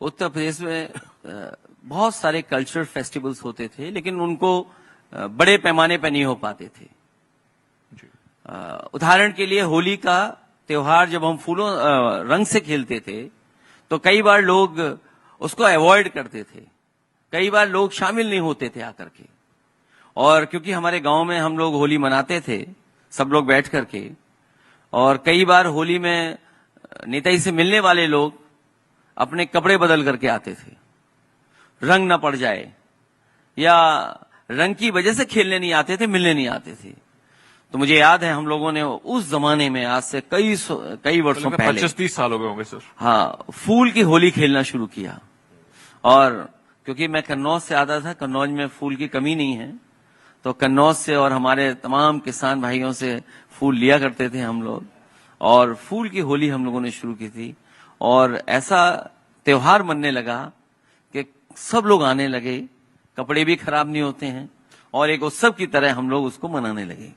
उत्तर प्रदेश में बहुत सारे कल्चरल फेस्टिवल्स होते थे, लेकिन उनको बड़े पैमाने पर नहीं हो पाते थे। उदाहरण के लिए होली का त्योहार जब हम फूलों रंग से खेलते थे तो कई बार लोग उसको अवॉइड करते थे, कई बार लोग शामिल नहीं होते थे आकर के। और क्योंकि हमारे गांव में हम लोग होली मनाते थे सब लोग बैठ करके, और कई बार होली में नेताजी से मिलने वाले लोग अपने कपड़े बदल करके आते थे, रंग न पड़ जाए, या रंग की वजह से खेलने नहीं आते थे, मिलने नहीं आते थे। तो मुझे याद है हम लोगों ने उस जमाने में, आज से कई वर्षों पहले, 25-30 साल हो गए होंगे सर, हाँ, फूल की होली खेलना शुरू किया। और क्योंकि मैं कन्नौज से आता था, कन्नौज में फूल की कमी नहीं है, तो कन्नौज से और हमारे तमाम किसान भाइयों से फूल लिया करते थे हम लोग, और फूल की होली हम लोगों ने शुरू की थी। और ऐसा त्योहार मनने लगा कि सब लोग आने लगे, कपड़े भी खराब नहीं होते हैं, और एक उत्सव की तरह हम लोग उसको मनाने लगे।